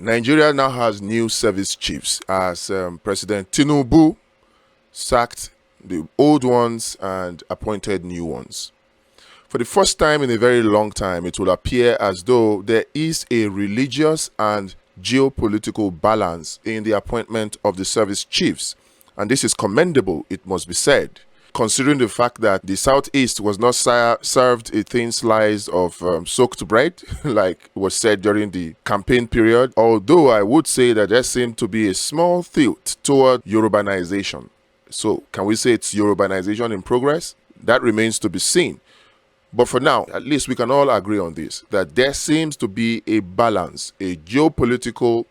Nigeria now has new service chiefs as President Tinubu sacked the old ones and appointed new ones. For the first time in a very long time, it will appear as though there is a religious and geopolitical balance in the appointment of the service chiefs. And this is commendable, it must be said, considering the fact that the Southeast was not served a thin slice of soaked bread, like was said during the campaign period, although I would say that there seemed to be a small tilt toward Yorubanization. So, can we say it's Yorubanization in progress? That remains to be seen. But for now, at least we can all agree on this, that there seems to be a balance, a geopolitical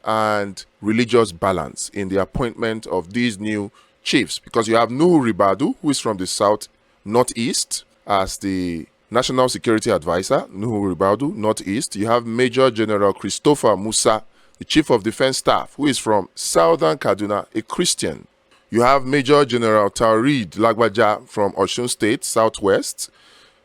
and religious balance in the appointment of these new chiefs. Because you have Nuhu Ribadu, who is from the northeast, as the National Security Advisor, Nuhu Ribadu, northeast. You have Major General Christopher Musa, the Chief of Defense Staff, who is from southern Kaduna, a Christian. You have Major General Tariff Lagbaja from Osun State, southwest.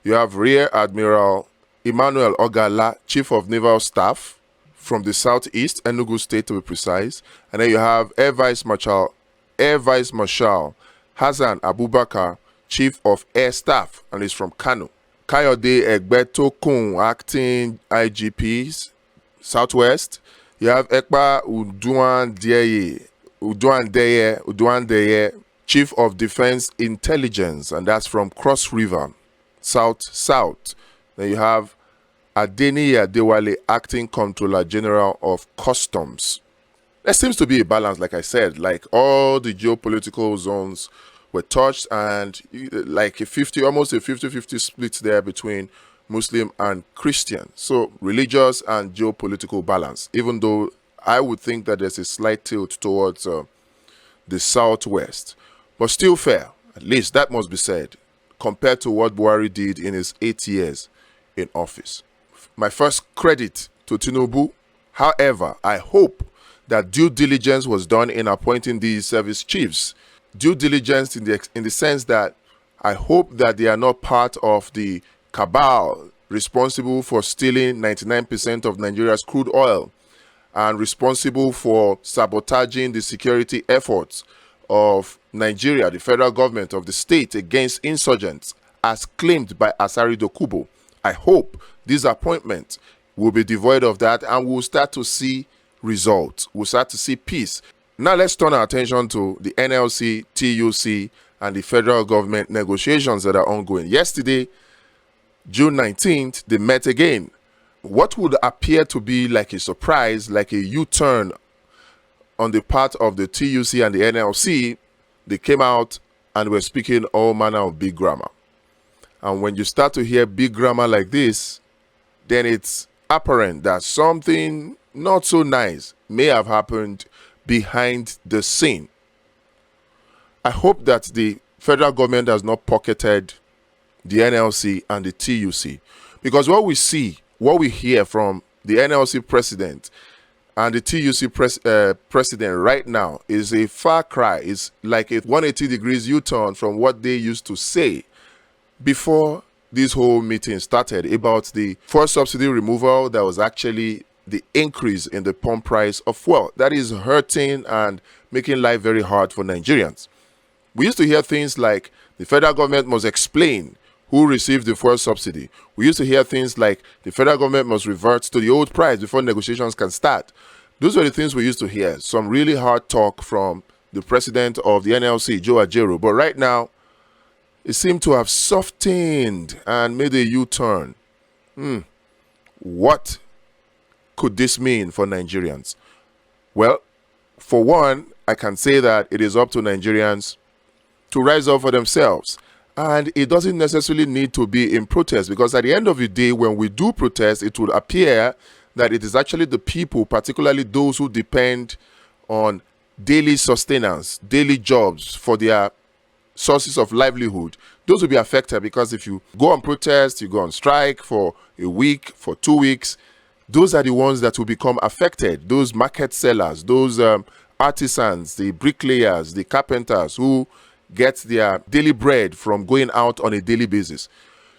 You have Rear Admiral Emmanuel Ogala, Chief of Naval Staff from the southeast, Enugu State to be precise. And then you have Air Vice Marshal Hassan Abubakar, Chief of Air Staff, and is from Kano. Kayode Egbetokun, Acting IGPs, Southwest. You have Ekpa Uduandeye, Chief of Defense Intelligence, and that's from Cross River, South. Then you have Adeni Adewale, Acting Comptroller General of Customs. There seems to be a balance, like I said, like all the geopolitical zones were touched, and like almost a 50-50 split there between Muslim and Christian. So religious and geopolitical balance, even though I would think that there's a slight tilt towards the southwest, but still fair, at least that must be said, compared to what Buhari did in his 8 years in office. My first credit to Tinubu. However, I hope that due diligence was done in appointing these service chiefs. Due diligence in the sense that I hope that they are not part of the cabal responsible for stealing 99% of Nigeria's crude oil and responsible for sabotaging the security efforts of Nigeria, the federal government of the state, against insurgents, as claimed by Asari Dokubo. I hope this appointment will be devoid of that, and we'll start to see results. We'll start to see peace. Now let's turn our attention to the NLC, TUC, and the federal government negotiations that are ongoing. Yesterday, June 19th, they met again. What would appear to be like a surprise, like a U-turn on the part of the TUC and the NLC, they came out and were speaking all manner of big grammar. And when you start to hear big grammar like this, then it's apparent that something not so nice may have happened behind the scene. I hope that the federal government has not pocketed the NLC and the TUC, because what we hear from the NLC president and the TUC president right now is a far cry. It's like a 180 degrees U-turn from what they used to say before this whole meeting started about the fuel subsidy removal that was actually the increase in the pump price of fuel. That is hurting and making life very hard for Nigerians. We used to hear things like the federal government must explain who received the fuel subsidy. We used to hear things like the federal government must revert to the old price before negotiations can start. Those are the things we used to hear. Some really hard talk from the president of the NLC, Joe Ajaero. But right now, it seemed to have softened and made a U-turn. What could this mean for Nigerians? Well, for one, I can say that it is up to Nigerians to rise up for themselves. And it doesn't necessarily need to be in protest, because at the end of the day, when we do protest, it will appear that it is actually the people, particularly those who depend on daily sustenance, daily jobs for their sources of livelihood. Those will be affected, because if you go on protest, you go on strike for a week, for 2 weeks, those are the ones that will become affected. Those market sellers, those artisans, the bricklayers, the carpenters who get their daily bread from going out on a daily basis.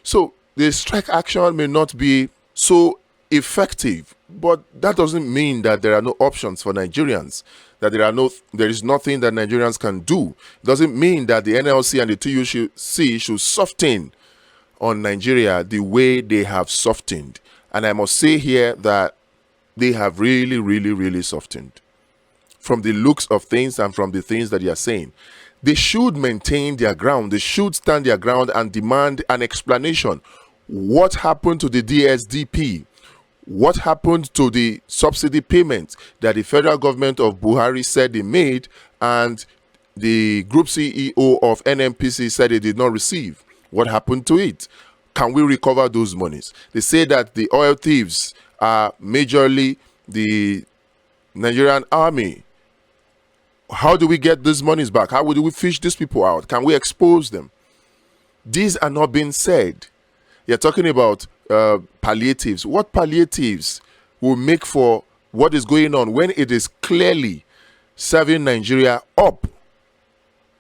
So the strike action may not be so effective. But that doesn't mean that there are no options for Nigerians, that there is nothing that Nigerians can do. It doesn't mean that the NLC and the TUC should soften on Nigeria the way they have softened. And I must say here that they have really, really, really softened. From the looks of things and from the things that they are saying, they should maintain their ground. They should stand their ground and demand an explanation. What happened to the DSDP? What happened to the subsidy payments that the federal government of Buhari said they made and the group CEO of NNPC said they did not receive? What happened to it? Can we recover those monies? They say that the oil thieves are majorly the Nigerian army. How do we get these monies back? How do we fish these people out? Can we expose them? These are not being said. You're talking about palliatives. What palliatives will make for what is going on when it is clearly serving Nigeria up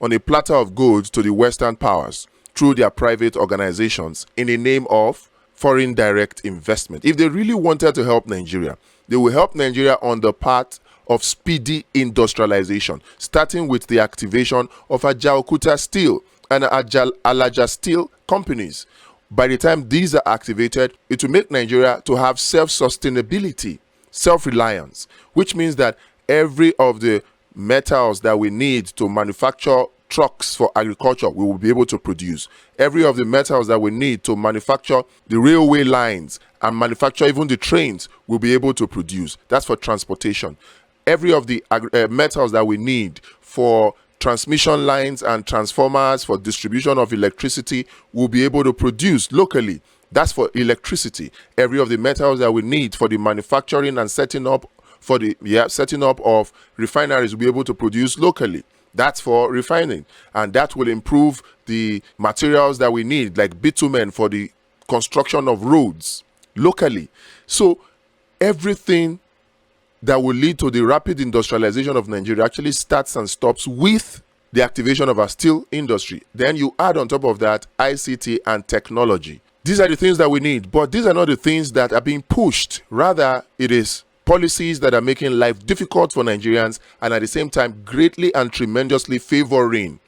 on a platter of gold to the Western powers through their private organizations in the name of foreign direct investment? If they really wanted to help Nigeria, they will help Nigeria on the path of speedy industrialization, starting with the activation of Ajaokuta Steel and Alaja Steel companies. By the time these are activated, it will make Nigeria to have self-sustainability, self-reliance, which means that every of the metals that we need to manufacture trucks for agriculture, we will be able to produce. Every of the metals that we need to manufacture the railway lines and manufacture even the trains, we'll be able to produce. That's for transportation. Every of the metals that we need for transmission lines and transformers for distribution of electricity, we'll be able to produce locally. That's for electricity. Every of the metals that we need for the manufacturing and setting up of refineries, we'll be able to produce locally. That's for refining, and that will improve the materials that we need, like bitumen for the construction of roads locally. So everything that will lead to the rapid industrialization of Nigeria actually starts and stops with the activation of our steel industry. Then you add on top of that ICT and technology. These are the things that we need, but these are not the things that are being pushed. Rather, it is policies that are making life difficult for Nigerians and at the same time greatly and tremendously favoring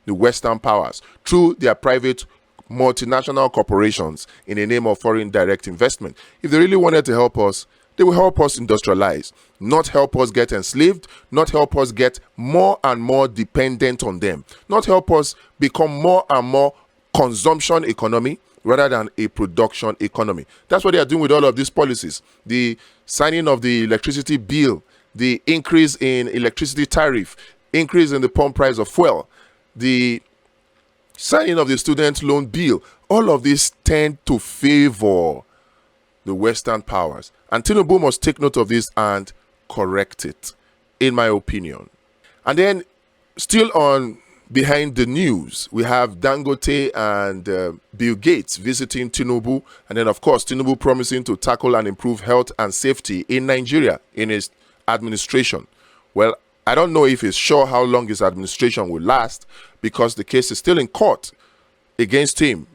the Western powers through their private multinational corporations in the name of foreign direct investment. If they really wanted to help us, they will help us industrialize, not help us get enslaved, not help us get more and more dependent on them, not help us become more and more consumption economy rather than a production economy. That's what they are doing with all of these policies. The signing of the electricity bill, the increase in electricity tariff, increase in the pump price of fuel, the signing of the student loan bill, all of these tend to favor the Western powers. And Tinubu must take note of this and correct it, in my opinion. And then, still on behind the news, we have Dangote and Bill Gates visiting Tinubu. And then, of course, Tinubu promising to tackle and improve health and safety in Nigeria in his administration. Well, I don't know if he's sure how long his administration will last because the case is still in court against him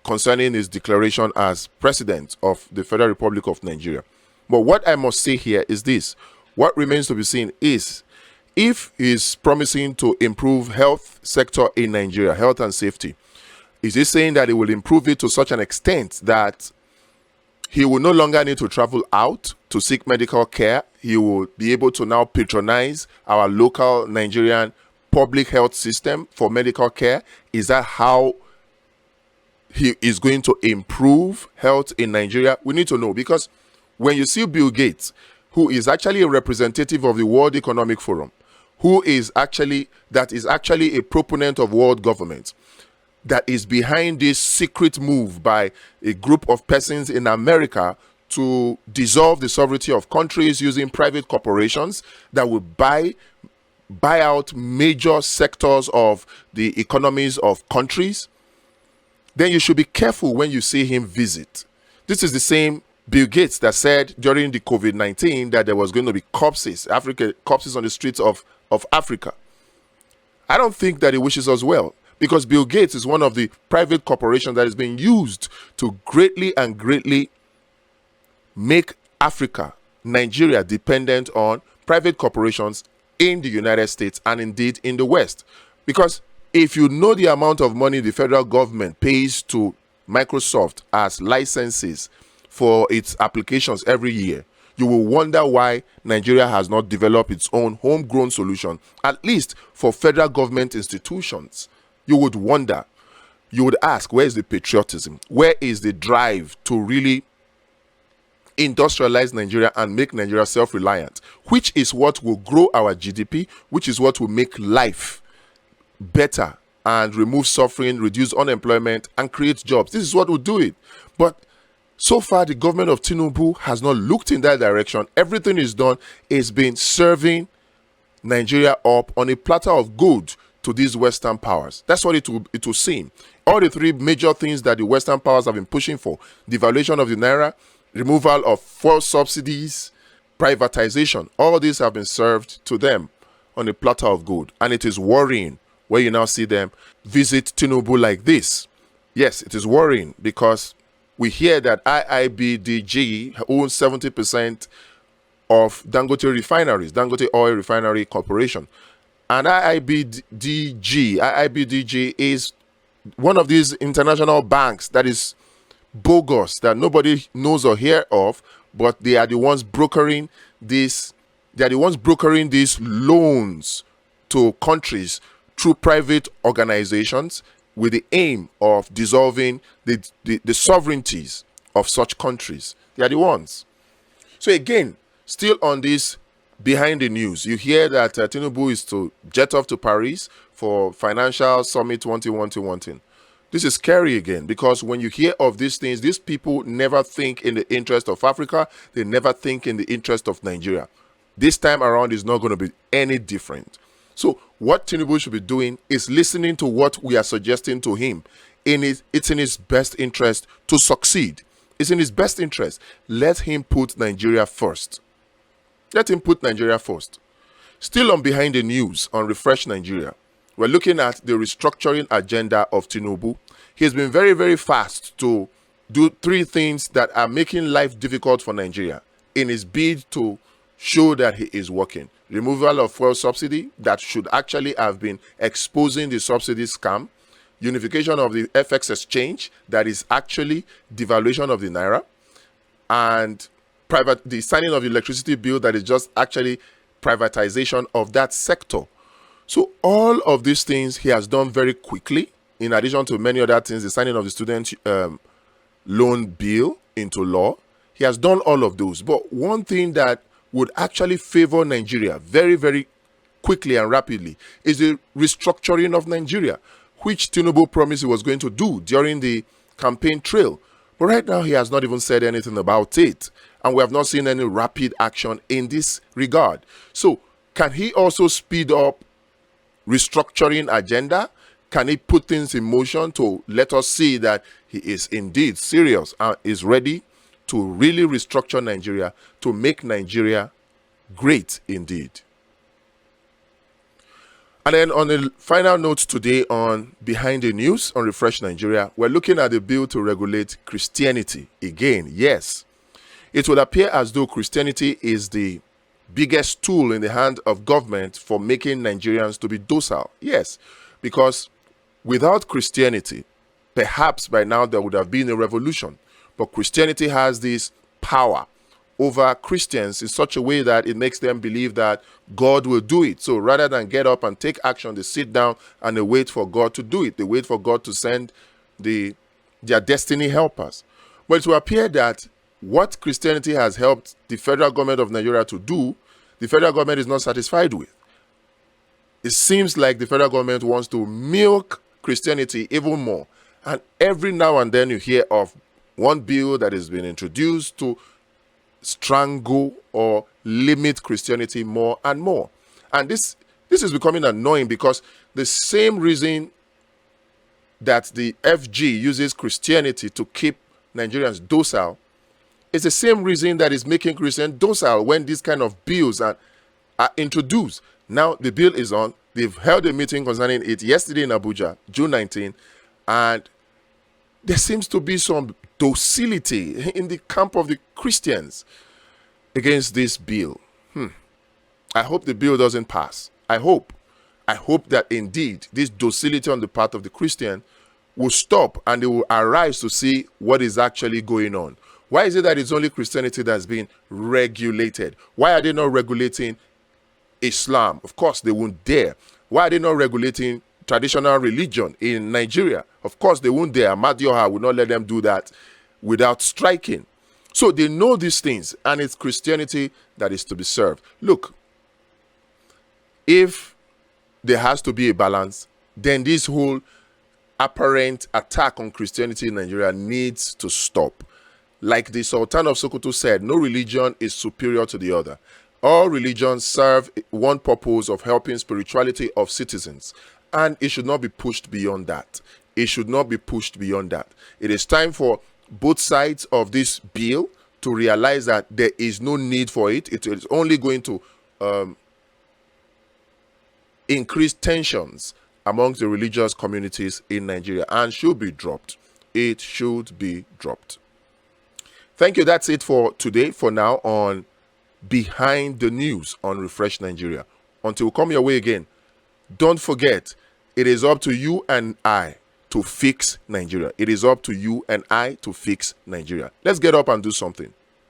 concerning his declaration as president of the Federal Republic of Nigeria. But what I must say here is this. What remains to be seen is if he's promising to improve health sector in Nigeria, health and safety, is he saying that he will improve it to such an extent that he will no longer need to travel out to seek medical care? He will be able to now patronize our local Nigerian public health system for medical care. Is that how he is going to improve health in Nigeria? We need to know, because when you see Bill Gates, who is actually a representative of the World Economic Forum, who is actually a proponent of world government, that is behind this secret move by a group of persons in America to dissolve the sovereignty of countries using private corporations that will buy out major sectors of the economies of countries, then you should be careful when you see him visit. This is the same Bill Gates that said during the COVID-19 that there was going to be corpses on the streets of Africa. I don't think that he wishes us well, because Bill Gates is one of the private corporations that is being used to greatly make Africa, Nigeria, dependent on private corporations in the United States and indeed in the West. Because if you know the amount of money the federal government pays to Microsoft as licenses for its applications every year, you will wonder why Nigeria has not developed its own homegrown solution, at least for federal government institutions. You would wonder. You would ask, where is the patriotism? Where is the drive to really industrialize Nigeria and make Nigeria self-reliant, which is what will grow our GDP, which is what will make life better and remove suffering, reduce unemployment, and create jobs. This is what will do it. But so far, the government of Tinubu has not looked in that direction. Everything is done is been serving Nigeria up on a platter of gold to these Western powers. That's what it will seem. All the three major things that the Western powers have been pushing for: devaluation of the Naira, removal of fuel subsidies, privatization. All these have been served to them on a platter of gold. And it is worrying when you now see them visit Tinubu like this. Yes, it is worrying because we hear that IIBDG owns 70% of Dangote refineries, Dangote Oil Refinery Corporation. And IIBDG is one of these international banks that is bogus, that nobody knows or hear of, but they are the ones brokering this. They are the ones brokering these loans to countries through private organizations with the aim of dissolving the sovereignties of such countries. They are the ones. So again, still on this behind the news, you hear that Tinubu is to jet off to Paris for Financial Summit 2021. This is scary again, because when you hear of these things, these people never think in the interest of Africa. They never think in the interest of Nigeria. This time around is not going to be any different. So what Tinubu should be doing is listening to what we are suggesting to him. It's in his best interest to succeed. It's in his best interest. Let him put Nigeria first. Let him put Nigeria first. Still on Behind the News on Refresh Nigeria, we're looking at the restructuring agenda of Tinubu. He's been very, very fast to do three things that are making life difficult for Nigeria in his bid to show that he is working. Removal of fuel subsidy that should actually have been exposing the subsidy scam. Unification of the FX exchange that is actually devaluation of the Naira. And the signing of the electricity bill that is just actually privatization of that sector. So all of these things he has done very quickly. In addition to many other things, the signing of the student loan bill into law. He has done all of those. But one thing that would actually favor Nigeria very, very quickly and rapidly is the restructuring of Nigeria, which Tinubu promised he was going to do during the campaign trail. But right now, he has not even said anything about it. And we have not seen any rapid action in this regard. So can he also speed up restructuring agenda? Can he put things in motion to let us see that he is indeed serious and is ready to really restructure Nigeria, to make Nigeria great indeed? And then on the final note today on Behind the News on Refresh Nigeria, we're looking at the bill to regulate Christianity. Again, yes, it would appear as though Christianity is the biggest tool in the hand of government for making Nigerians to be docile. Yes, because without Christianity, perhaps by now there would have been a revolution. But Christianity has this power over Christians in such a way that it makes them believe that God will do it. So rather than get up and take action, they sit down and they wait for God to do it. They wait for God to send their destiny helpers. But it will appear that what Christianity has helped the federal government of Nigeria to do, the federal government is not satisfied with. It seems like the federal government wants to milk Christianity even more. And every now and then you hear of one bill that has been introduced to strangle or limit Christianity more and more. And this is becoming annoying, because the same reason that the FG uses Christianity to keep Nigerians docile is the same reason that is making Christians docile when these kind of bills are introduced. Now the bill is on. They've held a meeting concerning it yesterday in Abuja, June 19, and there seems to be some docility in the camp of the Christians against this bill. I hope the bill doesn't pass. I hope that indeed this docility on the part of the Christian will stop and they will arise to see what is actually going on. Why is it that it's only Christianity that's being regulated? Why are they not regulating Islam? Of course, they won't dare. Why are they not regulating traditional religion in Nigeria? Of course, they won't dare. Amadioha will not let them do that without striking. So they know these things, and it's Christianity that is to be served. Look, if there has to be a balance, then this whole apparent attack on Christianity in Nigeria needs to stop. Like the Sultan of Sokoto said, no religion is superior to the other. All religions serve one purpose of helping spirituality of citizens, and it should not be pushed beyond that. It should not be pushed beyond that. It is time for both sides of this bill to realize that there is no need for it. It is only going to increase tensions amongst the religious communities in Nigeria and should be dropped. It should be dropped. Thank you. That's it for today. For now on Behind the News on Refresh Nigeria. Until we come your way again, don't forget, it is up to you and I to fix Nigeria. It is up to you and I to fix Nigeria. Let's get up and do something.